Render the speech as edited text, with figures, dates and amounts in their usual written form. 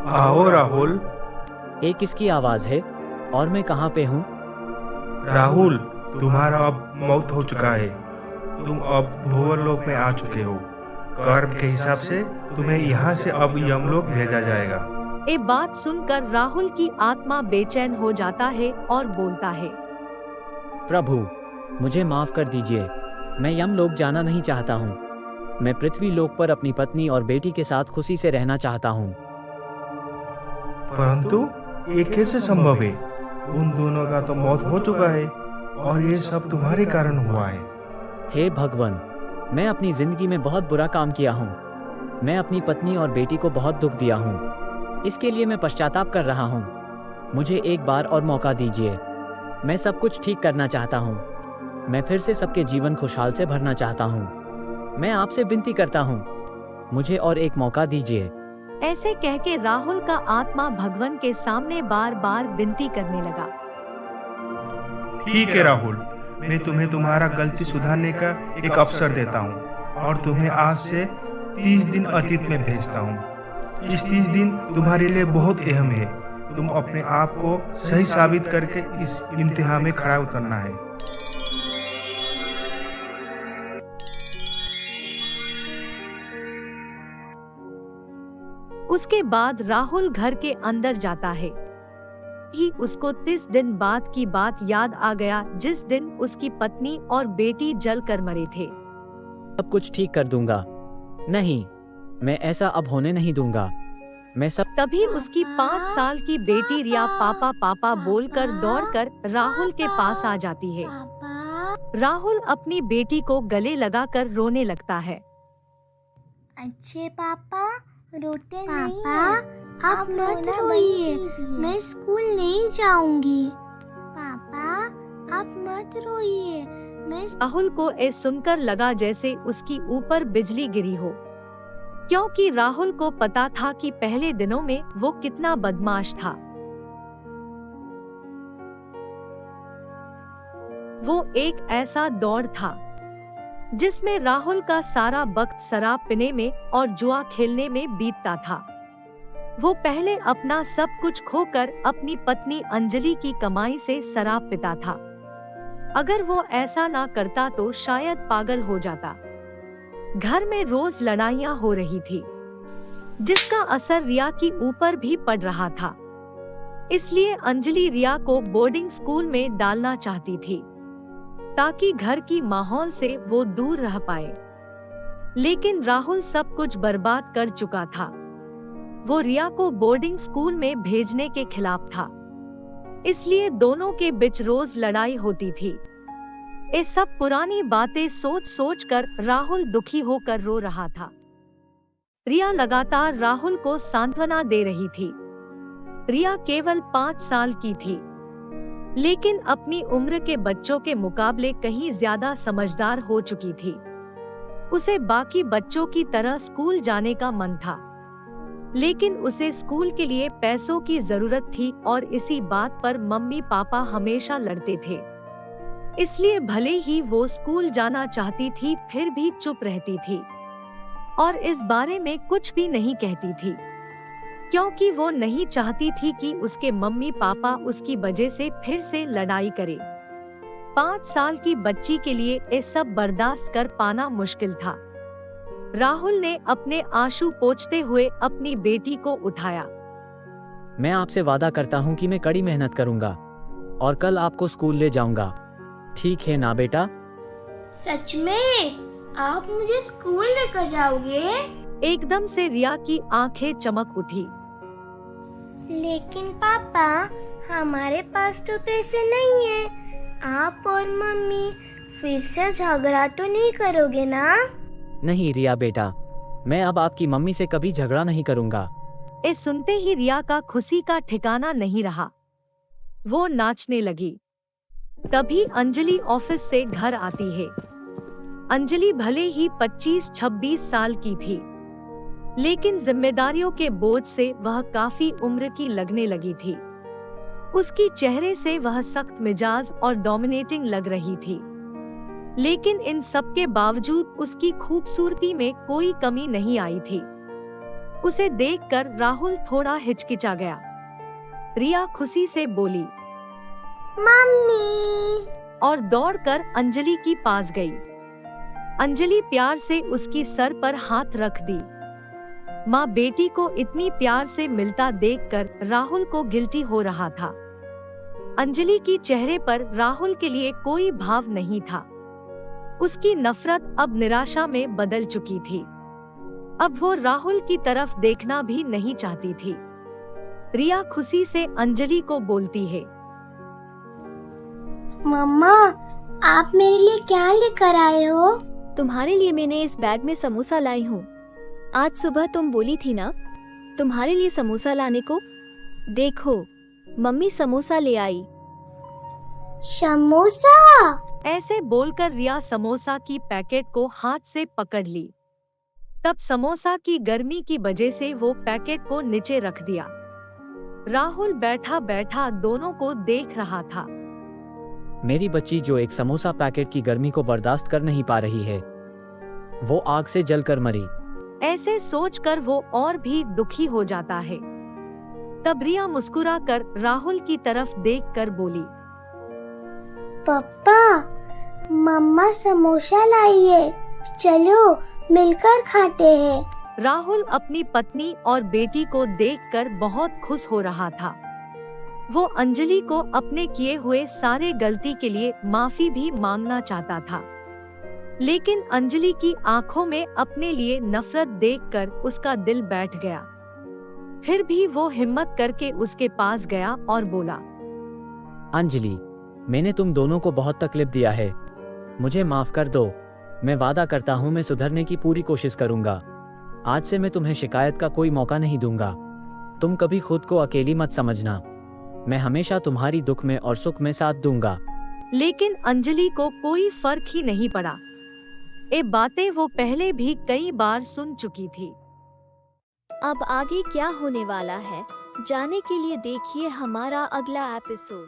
आओ राहुल। ये किसकी आवाज है और मैं कहाँ पे हूँ? राहुल, तुम्हारा अब मौत हो चुका है। तुम अब भुवन लोक में आ चुके हो। कर्म के हिसाब से तुम्हें यहाँ से अब यमलोक भेजा जाएगा। ये बात सुनकर राहुल की आत्मा बेचैन हो जाता है और बोलता है, प्रभु, मुझे माफ कर दीजिए। मैं यमलोक जाना नहीं चाहता हूँ। मैं पृथ्वी लोक पर अपनी पत्नी और बेटी के साथ खुशी से रहना चाहता हूँ। परंतु ये कैसे संभव है? उन दोनों का तो मौत हो चुका है और ये सब तुम्हारे कारण हुआ है। हे भगवान, मैं अपनी जिंदगी में बहुत बुरा काम किया हूँ। मैं अपनी पत्नी और बेटी को बहुत दुख दिया हूँ। इसके लिए मैं पश्चाताप कर रहा हूँ। मुझे एक बार और मौका दीजिए। मैं सब कुछ ठीक करना चाहता हूँ। मैं फिर से सबके जीवन खुशहाल से भरना चाहता हूँ। मैं आपसे विनती करता हूँ, मुझे और एक मौका दीजिए। ऐसे कह के राहुल का आत्मा भगवान के सामने बार बार विनती करने लगा। ठीक है राहुल, मैं तुम्हें तुम्हारा गलती सुधारने का एक अवसर देता हूँ और तुम्हें आज से 30 दिन अतीत में भेजता हूँ। इस 30 दिन तुम्हारे लिए बहुत अहम है। तुम अपने आप को सही साबित करके इस इम्तिहान में खड़ा उतरना है। उसके बाद राहुल घर के अंदर जाता है। ही उसको 30 दिन बाद की बात याद आ गया, जिस दिन उसकी पत्नी और बेटी जल कर मरे थे। सब कुछ ठीक कर दूंगा। नहीं, मैं ऐसा अब होने नहीं दूंगा। मैं सब तभी उसकी 5 साल की बेटी रिया पापा पापा बोलकर दौड़कर राहुल के पास आ जाती है। राहुल अपनी बेटी को गले लगाकर रोने लगता है। अच्छे पापा, रोते नहीं हैं। आप मत रोइए, मैं स्कूल नहीं जाऊंगी। पापा, आप मत रोइए, मैं। राहुल को ये सुनकर लगा जैसे उसकी ऊपर बिजली गिरी हो, क्योंकि राहुल को पता था कि पहले दिनों में वो कितना बदमाश था। वो एक ऐसा दौर था जिसमें राहुल का सारा वक्त शराब पीने में और जुआ खेलने में बीतता था। वो पहले अपना सब कुछ खोकर अपनी पत्नी अंजलि की कमाई से शराब पीता था। अगर वो ऐसा ना करता तो शायद पागल हो जाता। घर में रोज लड़ाइयाँ हो रही थी, जिसका असर रिया की ऊपर भी पड़ रहा था। इसलिए अंजलि रिया को बोर्डिंग स्कूल में डालना चाहती थी, ताकि घर की माहौल से वो दूर रह पाए। लेकिन राहुल सब कुछ बर्बाद कर चुका था। वो रिया को बोर्डिंग स्कूल में भेजने के खिलाफ था, इसलिए दोनों के बीच रोज लड़ाई होती थी। ये सब पुरानी बातें सोच सोच कर राहुल दुखी होकर रो रहा था। रिया लगातार राहुल को सांत्वना दे रही थी। रिया केवल 5 साल की थी, लेकिन अपनी उम्र के बच्चों के मुकाबले कहीं ज्यादा समझदार हो चुकी थी। उसे बाकी बच्चों की तरह स्कूल जाने का मन था, लेकिन उसे स्कूल के लिए पैसों की जरूरत थी और इसी बात पर मम्मी पापा हमेशा लड़ते थे। इसलिए भले ही वो स्कूल जाना चाहती थी, फिर भी चुप रहती थी और इस बारे में कुछ भी नहीं कहती थी, क्योंकि वो नहीं चाहती थी कि उसके मम्मी पापा उसकी वजह से फिर से लड़ाई करें। 5 साल की बच्ची के लिए ये सब बर्दाश्त कर पाना मुश्किल था। राहुल ने अपने आंसू पोंछते हुए अपनी बेटी को उठाया। मैं आपसे वादा करता हूँ कि मैं कड़ी मेहनत करूंगा और कल आपको स्कूल ले जाऊंगा। ठीक है ना बेटा? सच में? आप मुझे स्कूल लेकर जाओगे? एकदम से रिया की आंखें चमक उठी। लेकिन पापा, हमारे पास तो पैसे नहीं है। आप और मम्मी फिर से झगड़ा तो नहीं करोगे ना? नहीं रिया बेटा, मैं अब आपकी मम्मी से कभी झगड़ा नहीं करूँगा। ये सुनते ही रिया का खुशी का ठिकाना नहीं रहा। वो नाचने लगी। तभी अंजलि ऑफिस से घर आती है। अंजलि भले ही 25-26 साल की थी, लेकिन जिम्मेदारियों के बोझ से वह काफी उम्र की लगने लगी थी। उसकी चेहरे से वह सख्त मिजाज और डोमिनेटिंग लग रही थी, लेकिन इन सब के बावजूद उसकी खूबसूरती में कोई कमी नहीं आई थी। उसे देखकर राहुल थोड़ा हिचकिचा गया। रिया खुशी से बोली, मम्मी। और दौड़कर अंजलि की पास गई। अंजलि प्यार से उसकी सर पर हाथ रख दी। माँ बेटी को इतनी प्यार से मिलता देखकर राहुल को गिल्टी हो रहा था। अंजलि की चेहरे पर राहुल के लिए कोई भाव नहीं था। उसकी नफरत अब निराशा में बदल चुकी थी। अब वो राहुल की तरफ देखना भी नहीं चाहती थी। रिया खुशी से अंजलि को बोलती है, मम्मा, आप मेरे लिए क्या लेकर आए हो? तुम्हारे लिए मैंने इस बैग में समोसा लाई हूँ। आज सुबह तुम बोली थी ना तुम्हारे लिए समोसा लाने को। देखो, मम्मी समोसा ले आई। समोसा? ऐसे बोलकर रिया समोसा की पैकेट को हाथ से पकड़ ली। तब समोसा की गर्मी की वजह से वो पैकेट को नीचे रख दिया। राहुल बैठा बैठा दोनों को देख रहा था। मेरी बच्ची जो एक समोसा पैकेट की गर्मी को बर्दाश्त कर नहीं पा रही है, वो आग से जलकर मरी। ऐसे सोचकर वो और भी दुखी हो जाता है। तब रिया मुस्कुराकर राहुल की तरफ देखकर बोली, पापा, मम्मा समोसा लाई है, चलो मिलकर खाते हैं। राहुल अपनी पत्नी और बेटी को देखकर बहुत खुश हो रहा था। वो अंजलि को अपने किए हुए सारे गलती के लिए माफी भी मांगना चाहता था, लेकिन अंजलि की आंखों में अपने लिए नफरत देखकर उसका दिल बैठ गया। फिर भी वो हिम्मत करके उसके पास गया और बोला, अंजलि, मैंने तुम दोनों को बहुत तकलीफ दिया है, मुझे माफ कर दो। मैं वादा करता हूँ मैं सुधरने की पूरी कोशिश करूंगा। आज से मैं तुम्हें शिकायत का कोई मौका नहीं दूंगा। तुम कभी खुद को अकेली मत समझना। मैं हमेशा तुम्हारी दुख में और सुख में साथ दूंगा। लेकिन अंजलि को कोई फर्क ही नहीं पड़ा। ये बातें वो पहले भी कई बार सुन चुकी थी। अब आगे क्या होने वाला है जानने के लिए देखिए हमारा अगला एपिसोड।